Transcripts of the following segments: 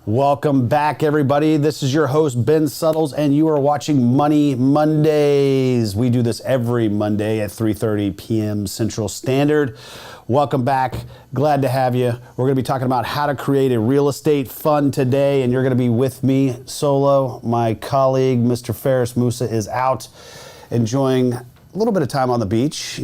Welcome back, everybody. This is your host, Ben Suttles, and you are watching Money Mondays. We do this every Monday at 3:30 p.m. Central Standard. Welcome back. Glad to have you. We're going to be talking about how to create a real estate fund today, and you're going to be with me solo. My colleague, Mr. Ferris Musa, is out enjoying a little bit of time on the beach,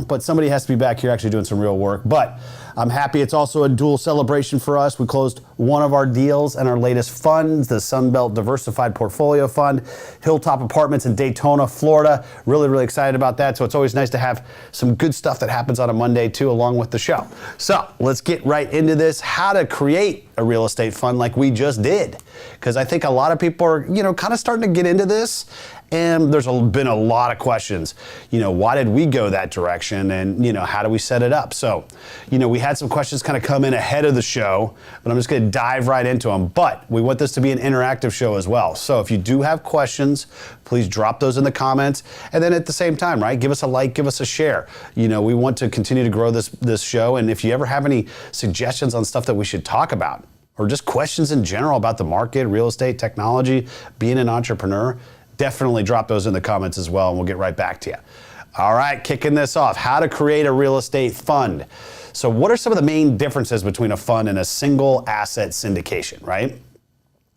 but somebody has to be back here actually doing some real work. But I'm happy it's also a dual celebration for us. We closed one of our deals and our latest funds, the Sunbelt Diversified Portfolio Fund, Hilltop Apartments in Daytona, Florida. Really, really excited about that. So it's always nice to have some good stuff that happens on a Monday too, along with the show. So let's get right into this, how to create a real estate fund like we just did. Because I think a lot of people are, kind of starting to get into this. And there's been a lot of questions. Why did we go that direction? And, how do we set it up? So, we had some questions kind of come in ahead of the show, but I'm just going to dive right into them. But we want this to be an interactive show as well. So if you do have questions, please drop those in the comments. And then at the same time, right, give us a like, give us a share. We want to continue to grow this show. And if you ever have any suggestions on stuff that we should talk about, or just questions in general about the market, real estate, technology, being an entrepreneur, definitely drop those in the comments as well, and we'll get right back to you. All right, kicking this off, how to create a real estate fund. So what are some of the main differences between a fund and a single asset syndication, right?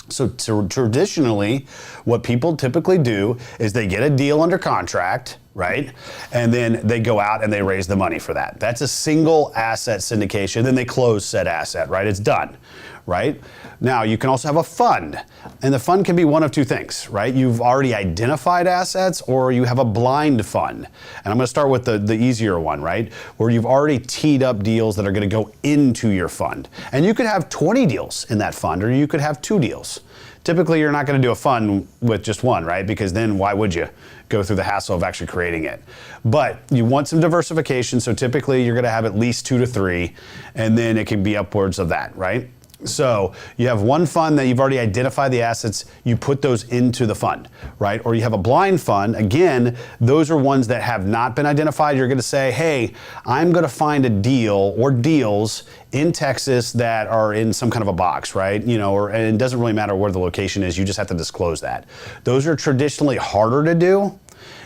So traditionally, what people typically do is they get a deal under contract, right? And then they go out and they raise the money for that. That's a single asset syndication. Then they close said asset, right? It's done, right? Now, you can also have a fund, and the fund can be one of two things, right? You've already identified assets, or you have a blind fund. And I'm gonna start with the easier one, right? Where you've already teed up deals that are gonna go into your fund. And you could have 20 deals in that fund, or you could have 2 deals. Typically, you're not gonna do a fund with just one, right? Because then why would you go through the hassle of actually creating it? But you want some diversification, so typically you're gonna have at least 2 to 3, and then it can be upwards of that, right? So you have one fund that you've already identified the assets, you put those into the fund, right? Or you have a blind fund. Again, those are ones that have not been identified. You're gonna say, hey, I'm gonna find a deal or deals in Texas that are in some kind of a box, right? And it doesn't really matter where the location is, you just have to disclose that. Those are traditionally harder to do.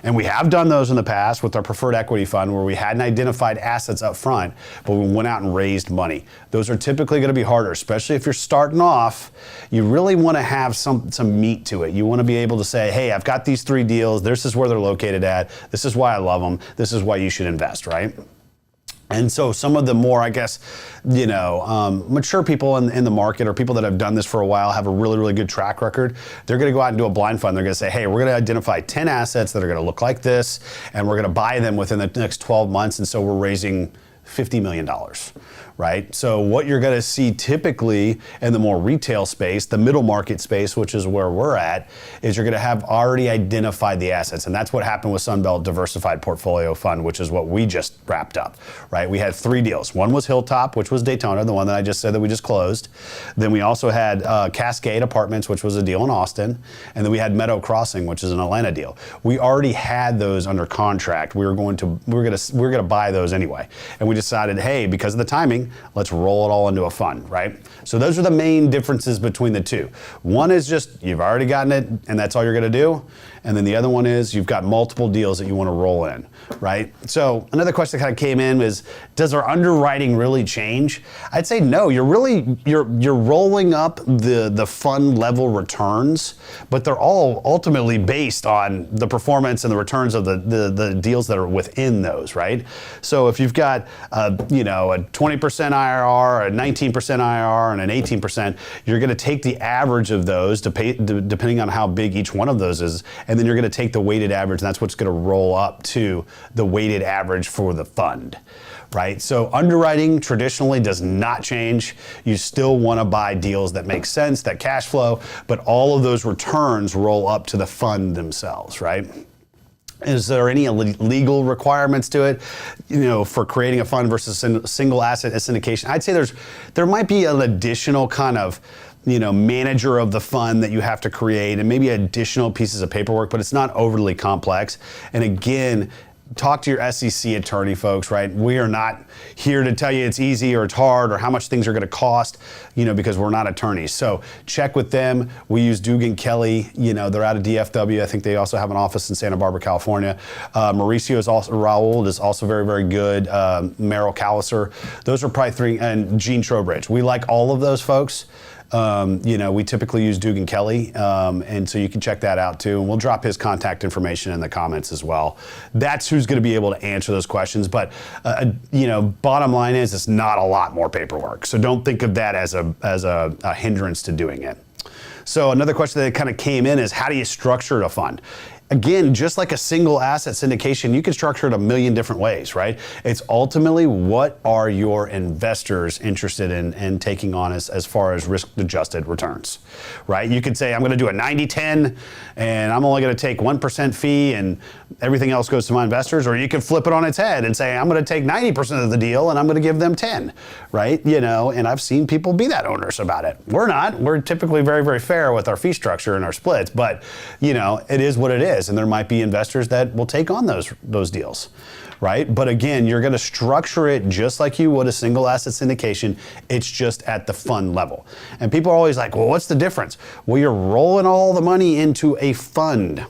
And we have done those in the past with our preferred equity fund where we hadn't identified assets up front, but we went out and raised money. Those are typically going to be harder, especially if you're starting off. You really want to have some meat to it. You want to be able to say, hey, I've got these 3 deals. This is where they're located at. This is why I love them. This is why you should invest, right? And so some of the more, mature people in the market, or people that have done this for a while, have a really, really good track record. They're going to go out and do a blind fund. They're going to say, hey, we're going to identify 10 assets that are going to look like this, and we're going to buy them within the next 12 months. And so we're raising $50 million, right? So what you're going to see typically in the more retail space, the middle market space, which is where we're at, is you're going to have already identified the assets. And that's what happened with Sunbelt Diversified Portfolio Fund, which is what we just wrapped up, right? We had 3 deals. One was Hilltop, which was Daytona, the one that I just said that we just closed. Then we also had Cascade Apartments, which was a deal in Austin. And then we had Meadow Crossing, which is an Atlanta deal. We already had those under contract. We were going to buy those anyway. And we decided, hey, because of the timing, let's roll it all into a fund, right? So those are the main differences between the two. One is just you've already gotten it and that's all you're gonna do. And then the other one is you've got multiple deals that you wanna roll in, right? So another question that kind of came in was, does our underwriting really change? I'd say no, you're rolling up the fund level returns, but they're all ultimately based on the performance and the returns of the deals that are within those, right? So if you've got a 20% IRR, a 19% IRR, and an 18%, you're going to take the average of those depending on how big each one of those is, and then you're going to take the weighted average, and that's what's going to roll up to the weighted average for the fund, right? So underwriting traditionally does not change. You still want to buy deals that make sense, that cash flow, but all of those returns roll up to the fund themselves, right? Is there any legal requirements to it, for creating a fund versus single asset syndication? I'd say there might be an additional kind of, manager of the fund that you have to create, and maybe additional pieces of paperwork, but it's not overly complex. And again, talk to your SEC attorney, folks, right? We are not here to tell you it's easy or it's hard or how much things are going to cost, because we're not attorneys. So check with them. We use Dugan Kelly. They're out of DFW. I think they also have an office in Santa Barbara, California. Mauricio is also, Raul is also very, very good. Merrill Calliser. Those are probably three, and Gene Trowbridge. We like all of those folks. We typically use Dugan Kelly, and so you can check that out too. And we'll drop his contact information in the comments as well. That's who's going to be able to answer those questions. But bottom line is, it's not a lot more paperwork. So don't think of that as a hindrance to doing it. So another question that kind of came in is, how do you structure a fund? Again, just like a single asset syndication, you can structure it a million different ways, right? It's ultimately, what are your investors interested in taking on as far as risk-adjusted returns, right? You could say, I'm going to do a 90-10, and I'm only going to take 1% fee, and everything else goes to my investors. Or you could flip it on its head and say, I'm going to take 90% of the deal, and I'm going to give them 10, right? And I've seen people be that onerous about it. We're not. We're typically very, very fair with our fee structure and our splits, but, it is what it is. And there might be investors that will take on those deals, right? But again, you're going to structure it just like you would a single asset syndication. It's just at the fund level. And people are always like, well, what's the difference? Well, you're rolling all the money into a fund,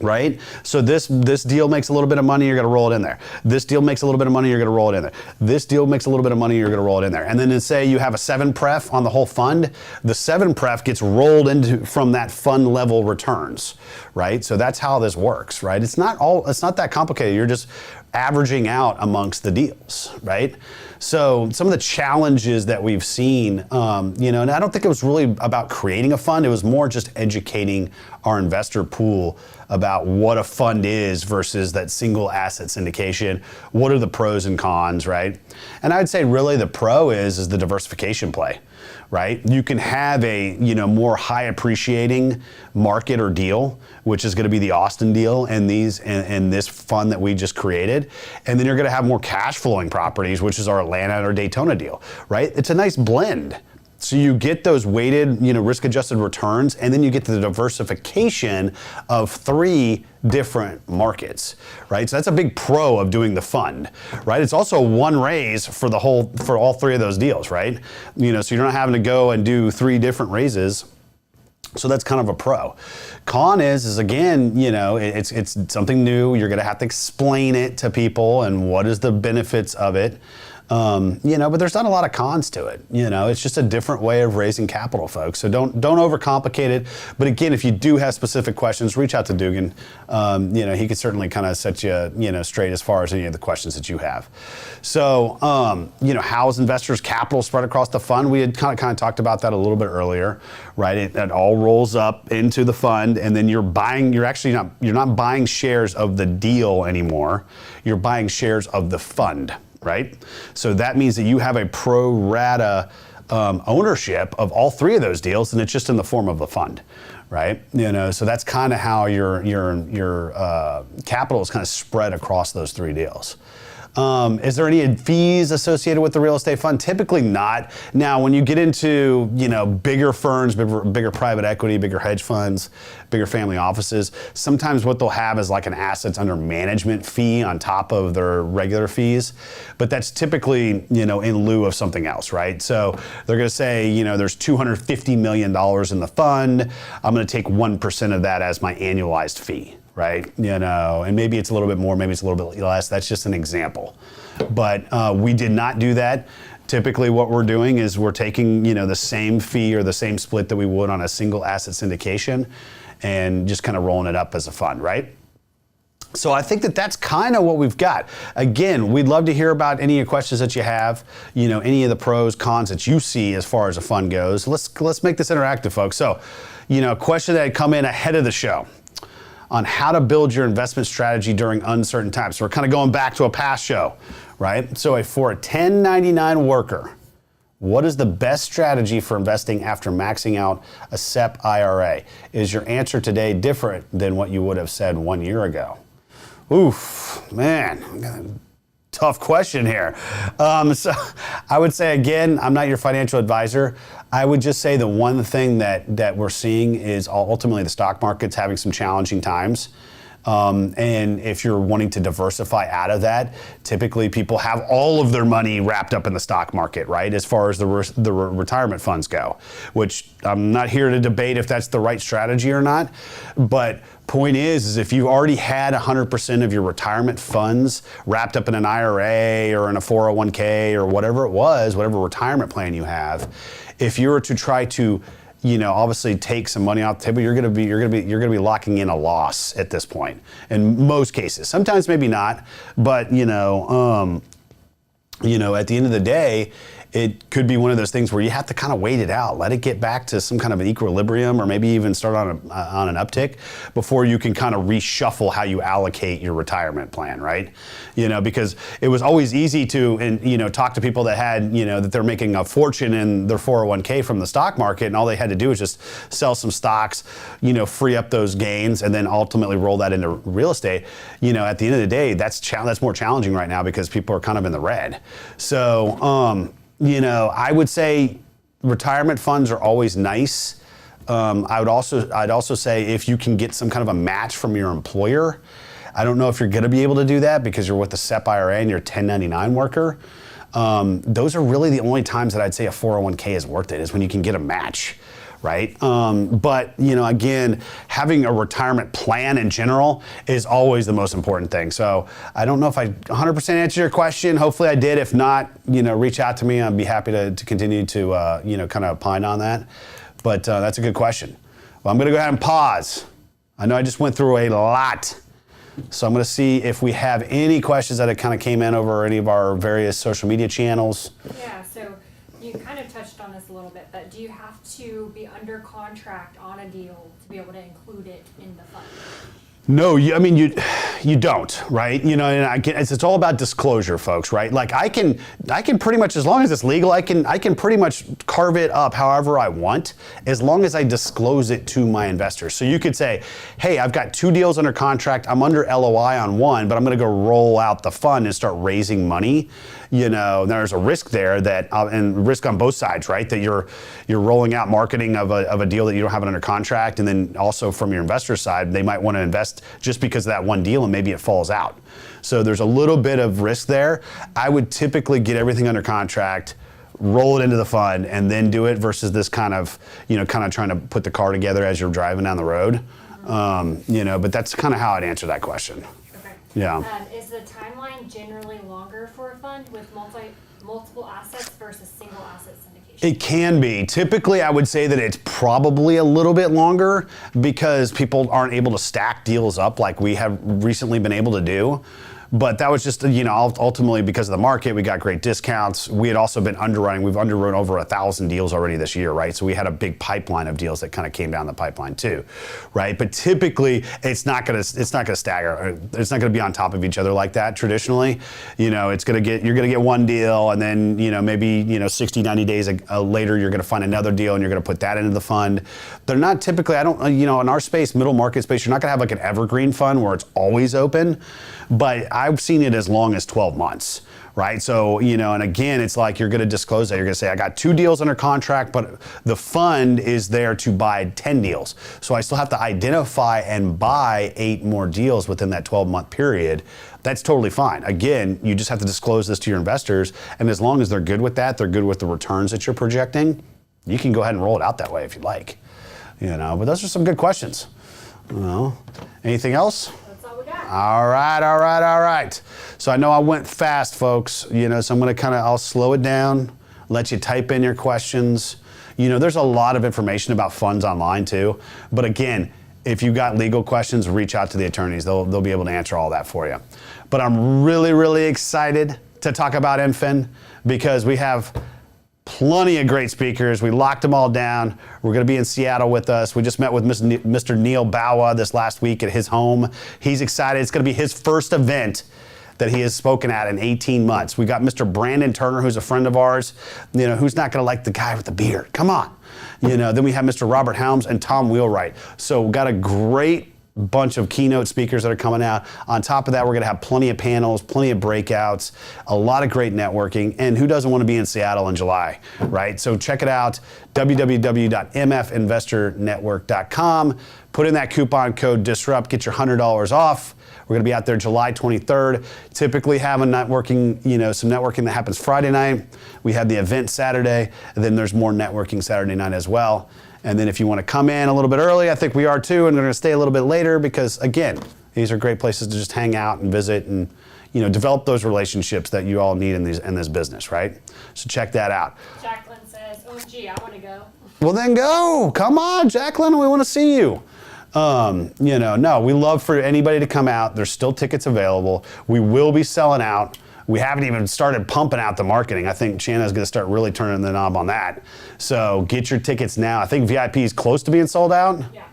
right? So this deal makes a little bit of money, you're going to roll it in there. This deal makes a little bit of money, you're going to roll it in there. This deal makes a little bit of money, you're going to roll it in there. And then say you have a 7 pref on the whole fund, the 7 pref gets rolled into from that fund level returns, right? So that's how this works, right? It's not that complicated. You're just averaging out amongst the deals, right? So some of the challenges that we've seen, and I don't think it was really about creating a fund. It was more just educating our investor pool about what a fund is versus that single asset syndication. What are the pros and cons, right? And I'd say really the pro is the diversification play, right? You can have a more high appreciating market or deal, which is going to be the Austin deal and this fund that we just created, and then you're going to have more cash flowing properties, which is our Atlanta or Daytona deal, right? It's a nice blend. So you get those weighted, risk-adjusted returns, and then you get the diversification of 3 different markets, right? So that's a big pro of doing the fund, right? It's also one raise for all 3 of those deals, right? So you're not having to go and do 3 different raises. So that's kind of a pro. Con is again, it's something new. You're going to have to explain it to people and what is the benefits of it. But there's not a lot of cons to it. It's just a different way of raising capital, folks. So don't overcomplicate it. But again, if you do have specific questions, reach out to Dugan. He could certainly kind of set you, straight as far as any of the questions that you have. So, how is investors' capital spread across the fund? We had kind of talked about that a little bit earlier, right? It all rolls up into the fund, and then you're not buying shares of the deal anymore. You're buying shares of the fund. Right? So that means that you have a pro rata ownership of all 3 of those deals, and it's just in the form of a fund, right? So that's kind of how your capital is kind of spread across those 3 deals. Is there any fees associated with the real estate fund? Typically not. Now, when you get into, bigger firms, bigger private equity, bigger hedge funds, bigger family offices, sometimes what they'll have is like an assets under management fee on top of their regular fees. But that's typically, in lieu of something else, right? So they're going to say, there's $250 million in the fund. I'm going to take 1% of that as my annualized fee. Right? And maybe it's a little bit more, maybe it's a little bit less. That's just an example. But we did not do that. Typically what we're doing is we're taking, the same fee or the same split that we would on a single asset syndication and just kind of rolling it up as a fund, right? So I think that's kind of what we've got. Again, we'd love to hear about any of the questions that you have, any of the pros, cons that you see as far as a fund goes. Let's make this interactive, folks. So, a question that had come in ahead of the show on how to build your investment strategy during uncertain times. So we're kind of going back to a past show, right? So for a 1099 worker, what is the best strategy for investing after maxing out a SEP IRA? Is your answer today different than what you would have said 1 year ago? Oof, man. Tough question here. So I would say, again, I'm not your financial advisor. I would just say the one thing that we're seeing is ultimately the stock market's having some challenging times. And if you're wanting to diversify out of that, typically people have all of their money wrapped up in the stock market, right? As far as the retirement funds go, which I'm not here to debate if that's the right strategy or not. But point is if you already had 100% of your retirement funds wrapped up in an IRA or in a 401k or whatever it was, whatever retirement plan you have, if you were to try to obviously take some money off the table, you're gonna be locking in a loss at this point in most cases. Sometimes maybe not, but at the end of the day, it could be one of those things where you have to kind of wait it out, let it get back to some kind of an equilibrium, or maybe even start on an uptick before you can kind of reshuffle how you allocate your retirement plan, right? Because it was always easy to talk to people that had that they're making a fortune in their 401k from the stock market, and all they had to do was just sell some stocks, free up those gains, and then ultimately roll that into real estate. At the end of the day, that's more challenging right now because people are kind of in the red. So I would say retirement funds are always nice. I'd also say if you can get some kind of a match from your employer. I don't know if you're going to be able to do that because you're with the SEP IRA and you're a 1099 worker. Those are really the only times that I'd say a 401k is worth it, is when you can get a match. Right? But again, having a retirement plan in general is always the most important thing. So I don't know if I 100% answered your question. Hopefully I did. If not, reach out to me. I'd be happy to continue to, kind of opine on that. But that's a good question. Well, I'm going to go ahead and pause. I know I just went through a lot. So I'm going to see if we have any questions that kind of came in over any of our various social media channels. Yeah, so you kind of touched on this a little bit, but do you have to be under contract on a deal to be able to include it in the fund? No, you don't, right? And it's all about disclosure, folks, right? Like I can pretty much, as long as it's legal, I can pretty much carve it up however I want, as long as I disclose it to my investors. So you could say, hey, I've got 2 deals under contract. I'm under LOI on one, but I'm going to go roll out the fund and start raising money. There's a risk there and risk on both sides, right? That you're rolling out marketing of a deal that you don't have it under contract, and then also from your investor side, they might want to invest just because of that one deal and maybe it falls out. So there's a little bit of risk there. I would typically get everything under contract, roll it into the fund, and then do it versus this kind of trying to put the car together as you're driving down the road. But that's kind of how I'd answer that question. Okay. Yeah. Is the timeline generally longer for a fund with multiple assets versus single asset syndication? It can be. Typically, I would say that it's probably a little bit longer because people aren't able to stack deals up like we have recently been able to do. But that was just, ultimately because of the market, we got great discounts. We had also been underwriting. We've underwritten over 1,000 deals already this year, right? So we had a big pipeline of deals that kind of came down the pipeline too, right? But typically, it's not gonna stagger. It's not gonna be on top of each other like that traditionally. You're gonna get one deal, and then maybe 60, 90 days later, you're gonna find another deal, and you're gonna put that into the fund. They're not typically. In our space, middle market space, you're not gonna have like an evergreen fund where it's always open, but I've seen it as long as 12 months, right? So, and again, it's like you're going to disclose that. You're going to say, I got 2 deals under contract, but the fund is there to buy 10 deals. So I still have to identify and buy 8 more deals within that 12-month period. That's totally fine. Again, you just have to disclose this to your investors. And as long as they're good with that, they're good with the returns that you're projecting, you can go ahead and roll it out that way if you'd like. But those are some good questions. Anything else? All right. So I know I went fast, folks, so I'm going to I'll slow it down, let you type in your questions. There's a lot of information about funds online too. But again, if you've got legal questions, reach out to the attorneys. They'll be able to answer all that for you. But I'm really, really excited to talk about MFIN because we have plenty of great speakers. We locked them all down. We're going to be in Seattle with us. We just met with Mr. Neil Bawa this last week at his home. He's excited. It's going to be his first event that he has spoken at in 18 months. We got Mr. Brandon Turner, who's a friend of ours, who's not going to like the guy with the beard. Come on. Then we have Mr. Robert Helms and Tom Wheelwright. So we got a great bunch of keynote speakers that are coming out. On top of that, we're going to have plenty of panels, plenty of breakouts, a lot of great networking. And who doesn't want to be in Seattle in July, right? So check it out, www.mfinvestornetwork.com. Put in that coupon code DISRUPT, get your $100 off. We're going to be out there July 23rd. Typically have a networking, some networking that happens Friday night. We have the event Saturday, and then there's more networking Saturday night as well. And then if you want to come in a little bit early, I think we are too, and we're going to stay a little bit later because, again, these are great places to just hang out and visit and develop those relationships that you all need in this business, right? So check that out. Jacqueline says, "Oh, gee, I want to go." Well, then go. Come on, Jacqueline. We want to see you. No, we love for anybody to come out. There's still tickets available. We will be selling out. We haven't even started pumping out the marketing. I think Shanna's going to start really turning the knob on that. So get your tickets now. I think VIP is close to being sold out. Yeah,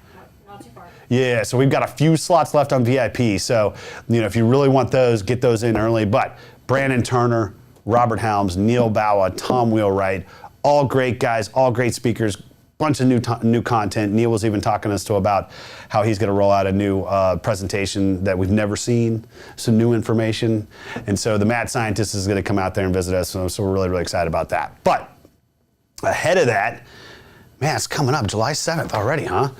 not too far. Yeah, so we've got a few slots left on VIP. So, if you really want those, get those in early. But Brandon Turner, Robert Helms, Neil Bawa, Tom Wheelwright, all great guys, all great speakers. Bunch of new content. Neil was even talking to us about how he's going to roll out a new presentation that we've never seen, some new information. And so the mad scientist is going to come out there and visit us. So we're really, really excited about that. But ahead of that, man, it's coming up July 7th already, huh?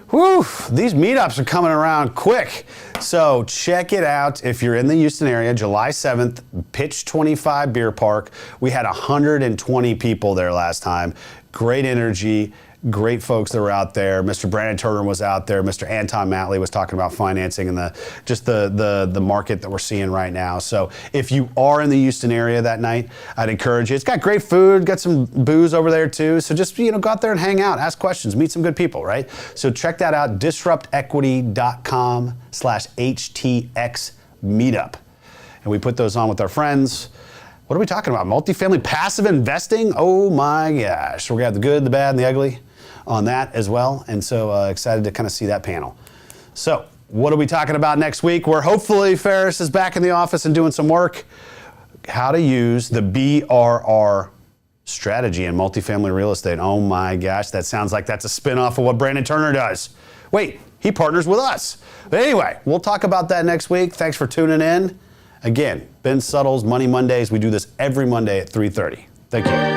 Whew, these meetups are coming around quick. So check it out if you're in the Houston area, July 7th, Pitch 25 Beer Park. We had 120 people there last time. Great energy, great folks that were out there. Mr. Brandon Turner was out there. Mr. Anton Matley was talking about financing and the market that we're seeing right now. So if you are in the Houston area that night, I'd encourage you. It's got great food, got some booze over there too. So just go out there and hang out, ask questions, meet some good people, right? So check that out, disruptequity.com/HTX meetup. And we put those on with our friends. What are we talking about? Multifamily passive investing? Oh my gosh. We're going to have the good, the bad, and the ugly on that as well. And so excited to kind of see that panel. So what are we talking about next week? Where hopefully Ferris is back in the office and doing some work. How to use the BRR strategy in multifamily real estate. Oh my gosh, that sounds like that's a spinoff of what Brandon Turner does. Wait, he partners with us. But anyway, we'll talk about that next week. Thanks for tuning in. Again, Ben Suttles, Money Mondays. We do this every Monday at 3:30. Thank you.